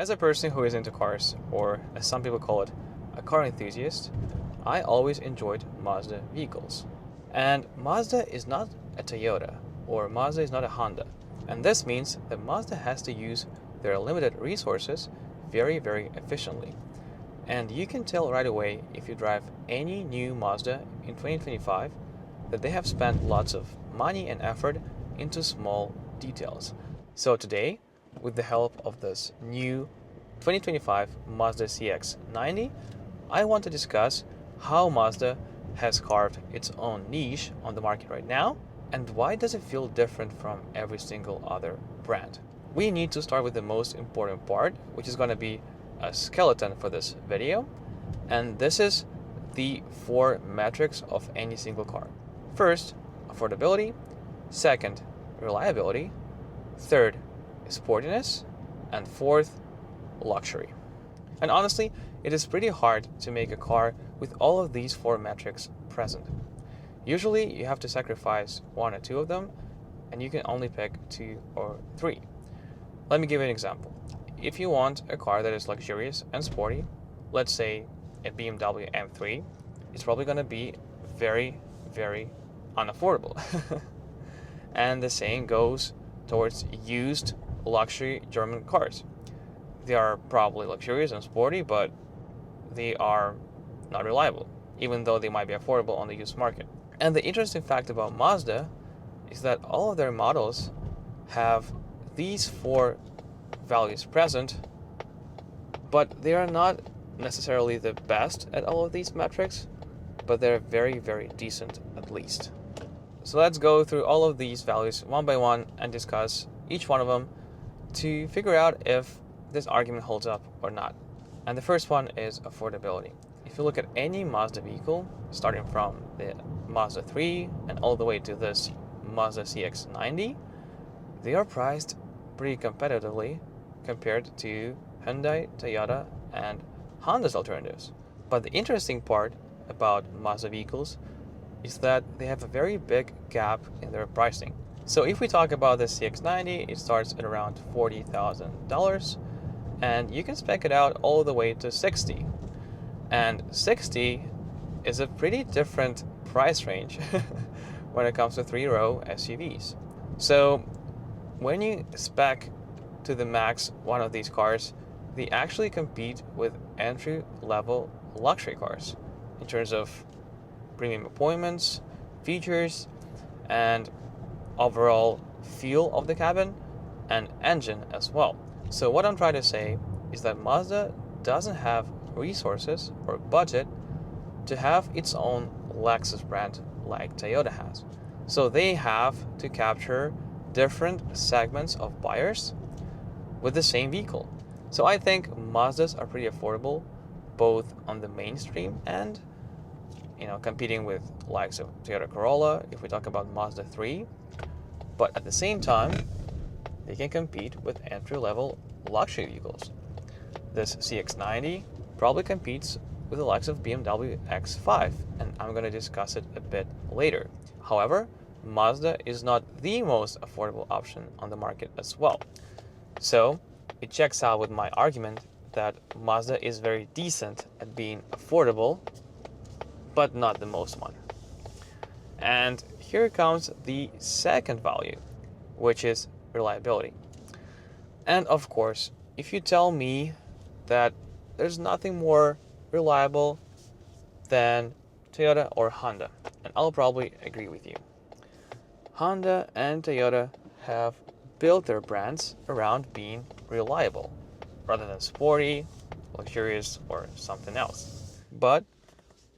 As a person who is into cars, or as some people call it, a car enthusiast, I always enjoyed Mazda vehicles. And Mazda is not a Toyota, or Mazda is not a Honda. And this means that Mazda has to use their limited resources very efficiently. And you can tell right away if you drive any new Mazda in 2025 that they have spent lots of money and effort into small details. So today, with the help of this new 2025 Mazda CX-90, I want to discuss how Mazda has carved its own niche on the market right now, and why does it feel different from every single other brand. We need to start with the most important part, which is going to be a skeleton for this video, and this is the 4 metrics of any single car. First, affordability. Second, reliability. Third, sportiness. And fourth, luxury. And honestly, it is pretty hard to make a car with all of these 4 metrics present. Usually you have to sacrifice 1 or 2 of them, and you can only pick 2 or 3. Let me give you an example. If you want a car that is luxurious and sporty, let's say a BMW M3, it's probably going to be very unaffordable. And the same goes towards used luxury German cars. They are probably luxurious and sporty, but they are not reliable, even though they might be affordable on the used market. And the interesting fact about Mazda is that all of their models have these 4 values present, but they are not necessarily the best at all of these metrics, but they're very decent at least. So let's go through all of these values one by one and discuss each one of them to figure out if this argument holds up or not. And the first one is affordability. If you look at any Mazda vehicle, starting from the Mazda 3 and all the way to this Mazda CX-90, they are priced pretty competitively compared to Hyundai, Toyota, and Honda's alternatives. But the interesting part about Mazda vehicles is that they have a very big gap in their pricing. So if we talk about the CX-90, it starts at around $40,000, and you can spec it out all the way to $60,000. And $60,000 is a pretty different price range when it comes to 3-row SUVs. So when you spec to the max one of these cars, they actually compete with entry-level luxury cars in terms of premium appointments, features, and overall feel of the cabin and engine as well. So what I'm trying to say is that Mazda doesn't have resources or budget to have its own Lexus brand like Toyota has. So they have to capture different segments of buyers with the same vehicle. So I think Mazdas are pretty affordable, both on the mainstream and competing with likes of Toyota Corolla if we talk about Mazda 3. But at the same time, they can compete with entry-level luxury vehicles. This CX-90 probably competes with the likes of BMW X5, and I'm going to discuss it a bit later. However, Mazda is not the most affordable option on the market as well. So it checks out with my argument that Mazda is very decent at being affordable, but not the most one. And here comes the second value, which is reliability. And of course, if you tell me that there's nothing more reliable than Toyota or Honda, and I'll probably agree with you. Honda and Toyota have built their brands around being reliable, rather than sporty, luxurious, or something else. But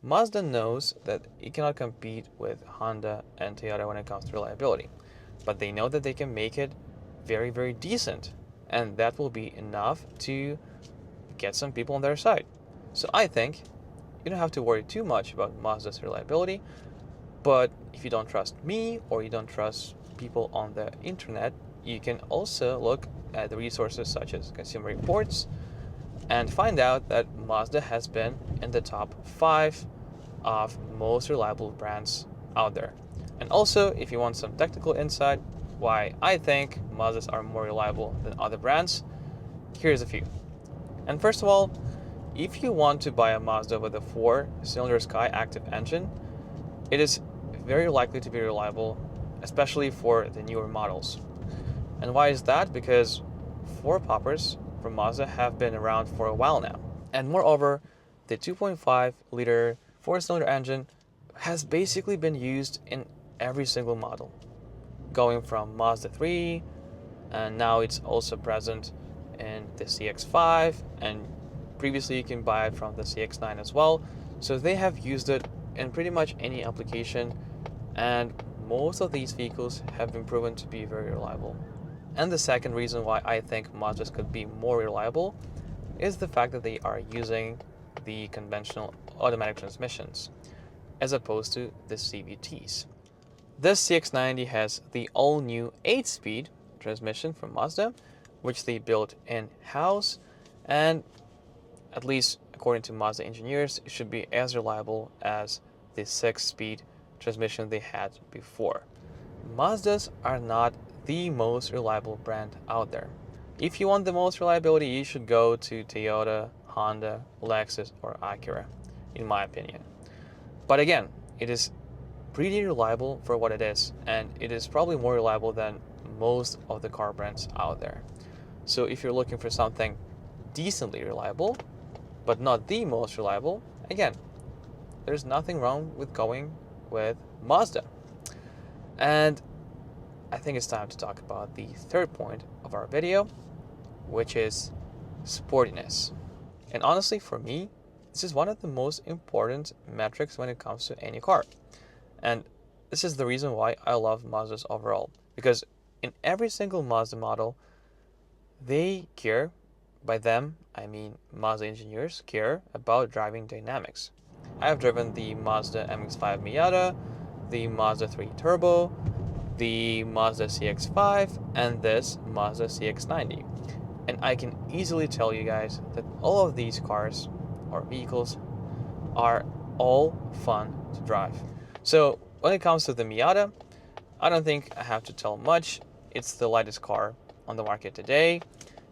Mazda knows that it cannot compete with Honda and Toyota when it comes to reliability, but they know that they can make it very decent, and that will be enough to get some people on their side. So I think you don't have to worry too much about Mazda's reliability, but if you don't trust me or you don't trust people on the internet, you can also look at the resources such as Consumer Reports and find out that Mazda has been in the top 5 of most reliable brands out there. And also, if you want some technical insight why I think Mazdas are more reliable than other brands, here's a few. And first of all, if you want to buy a Mazda with a 4-cylinder Sky Active engine, it is very likely to be reliable, especially for the newer models. And why is that? Because 4-poppers from Mazda have been around for a while now. And moreover, the 2.5-liter 4-cylinder engine has basically been used in every single model, going from Mazda 3, and now it's also present in the CX-5, and previously you can buy it from the CX-9 as well. So they have used it in pretty much any application, and most of these vehicles have been proven to be very reliable. And the second reason why I think Mazdas could be more reliable is the fact that they are using the conventional automatic transmissions as opposed to the CVTs. This CX-90 has the all-new 8-speed transmission from Mazda, which they built in-house, and at least according to Mazda engineers, it should be as reliable as the 6-speed transmission they had before. Mazdas are not the most reliable brand out there. If you want the most reliability, you should go to Toyota, Honda, Lexus, or Acura, in my opinion. But again, it is pretty reliable for what it is, and it is probably more reliable than most of the car brands out there. So if you're looking for something decently reliable, but not the most reliable, again, there's nothing wrong with going with Mazda. And I think it's time to talk about the third point of our video, which is sportiness. And honestly, for me, this is one of the most important metrics when it comes to any car. And this is the reason why I love Mazdas overall, because in every single Mazda model, they care, by them, I mean Mazda engineers care about driving dynamics. I have driven the Mazda MX-5 Miata, the Mazda 3 Turbo, the Mazda CX-5, and this Mazda CX-90. And I can easily tell you guys that all of these cars or vehicles are all fun to drive. So when it comes to the Miata, I don't think I have to tell much. It's the lightest car on the market today.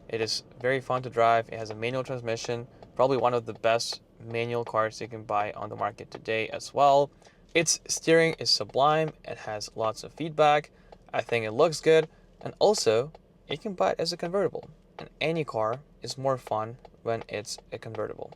It is very fun to drive. It has a manual transmission, probably one of the best manual cars you can buy on the market today as well. Its steering is sublime. It has lots of feedback. I think it looks good. And also, you can buy it as a convertible. And any car is more fun when it's a convertible.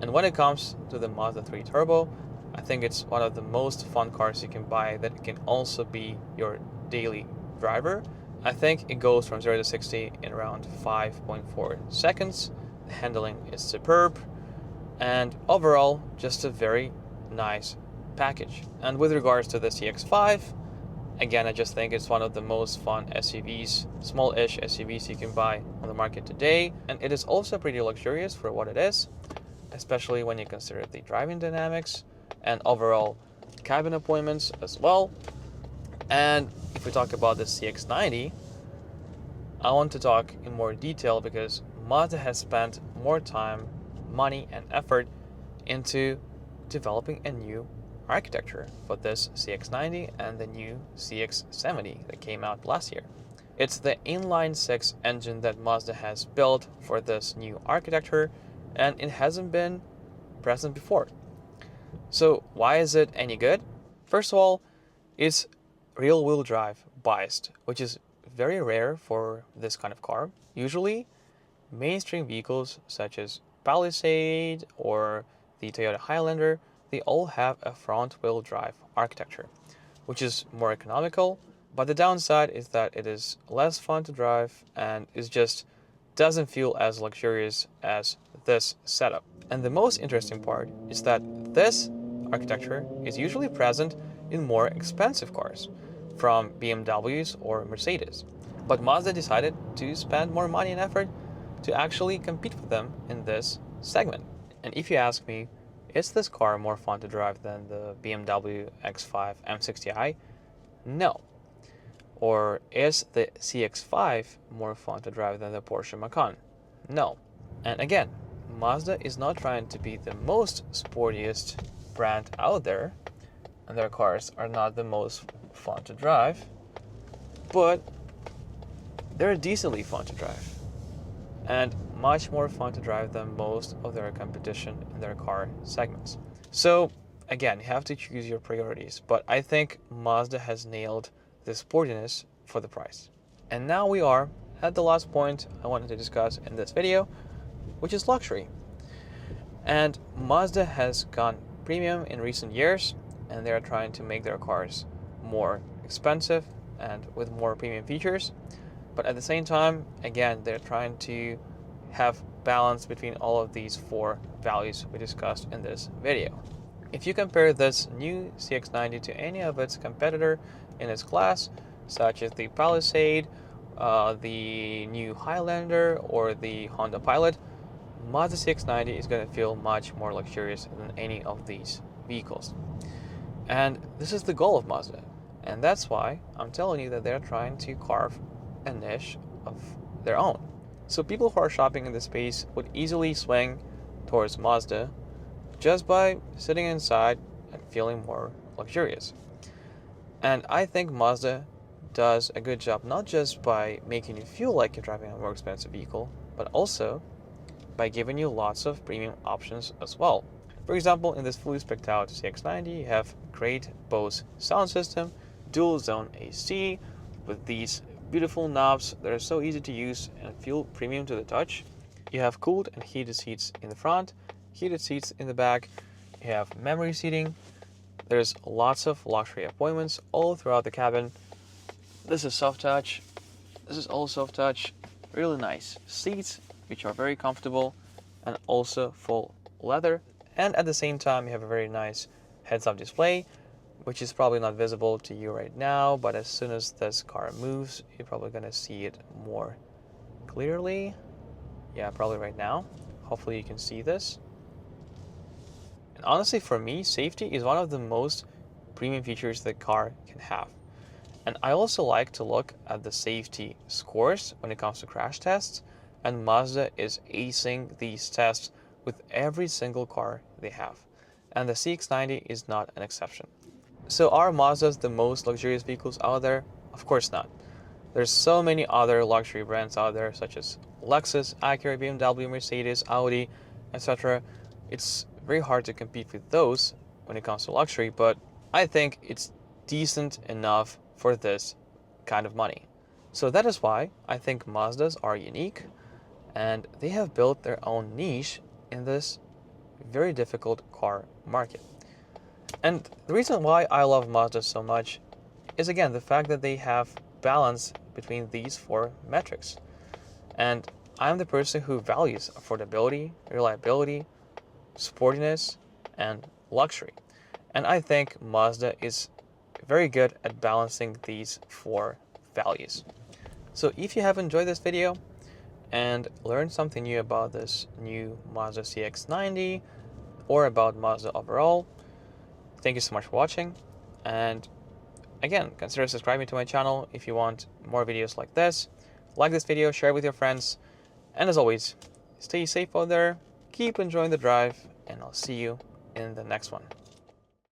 And when it comes to the Mazda 3 Turbo, I think it's one of the most fun cars you can buy that can also be your daily driver. I think it goes from 0 to 60 in around 5.4 seconds. The handling is superb, and overall, just a very nice package. And with regards to the CX-5, again, I just think it's one of the most fun SUVs, small-ish SUVs you can buy on the market today. And it is also pretty luxurious for what it is, especially when you consider the driving dynamics and overall cabin appointments as well. And if we talk about the CX-90, I want to talk in more detail because Mazda has spent more time, money, and effort into developing a new architecture for this CX-90 and the new CX-70 that came out last year. It's the inline-six engine that Mazda has built for this new architecture, and it hasn't been present before. So why is it any good? First of all, it's rear-wheel drive biased, which is very rare for this kind of car. Usually, mainstream vehicles such as Palisade or the Toyota Highlander, they all have a front-wheel drive architecture, which is more economical, but the downside is that it is less fun to drive and it just doesn't feel as luxurious as this setup. And the most interesting part is that this architecture is usually present in more expensive cars, from BMWs or Mercedes. But Mazda decided to spend more money and effort to actually compete with them in this segment. And if you ask me, is this car more fun to drive than the BMW X5 M60i? No. Or is the CX-5 more fun to drive than the Porsche Macan? No. And again, Mazda is not trying to be the most sportiest brand out there, and their cars are not the most fun to drive, but they're decently fun to drive. And much more fun to drive than most of their competition in their car segments. So again, you have to choose your priorities, but I think Mazda has nailed the sportiness for the price. And now we are at the last point I wanted to discuss in this video, which is luxury. And Mazda has gone premium in recent years, and they are trying to make their cars more expensive and with more premium features. But at the same time, again, they're trying to have balance between all of these four values we discussed in this video. If you compare this new CX-90 to any of its competitor in its class, such as the Palisade, the new Highlander, or the Honda Pilot, Mazda CX-90 is going to feel much more luxurious than any of these vehicles. And this is the goal of Mazda. And that's why I'm telling you that they're trying to carve a niche of their own. So people who are shopping in this space would easily swing towards Mazda just by sitting inside and feeling more luxurious. And I think Mazda does a good job not just by making you feel like you're driving a more expensive vehicle, but also by giving you lots of premium options as well. For example, in this fully spec'd out CX-90, you have great Bose sound system, dual zone AC, with these beautiful knobs that are so easy to use and feel premium to the touch. You have cooled and heated seats in the front, heated seats in the back, you have memory seating, there's lots of luxury appointments all throughout the cabin. This is soft touch, this is all soft touch, really nice seats, which are very comfortable, and also full leather. And at the same time, you have a very nice heads-up display, which is probably not visible to you right now, but as soon as this car moves, you're probably going to see it more clearly. Yeah, probably right now. Hopefully you can see this. And honestly, for me, safety is one of the most premium features the car can have. And I also like to look at the safety scores when it comes to crash tests, and Mazda is acing these tests with every single car they have. And the CX-90 is not an exception. So are Mazdas the most luxurious vehicles out there? Of course not. There's so many other luxury brands out there, such as Lexus, Acura, BMW, Mercedes, Audi, etc. It's very hard to compete with those when it comes to luxury, but I think it's decent enough for this kind of money. So that is why I think Mazdas are unique, and they have built their own niche in this very difficult car market. And the reason why I love Mazda so much is, again, the fact that they have balance between these four metrics. And I'm the person who values affordability, reliability, sportiness, and luxury. And I think Mazda is very good at balancing these four values. So if you have enjoyed this video and learned something new about this new Mazda CX-90 or about Mazda overall, thank you so much for watching. And again, consider subscribing to my channel if you want more videos like this. Like this video, share it with your friends, and as always, stay safe out there, keep enjoying the drive, and I'll see you in the next one.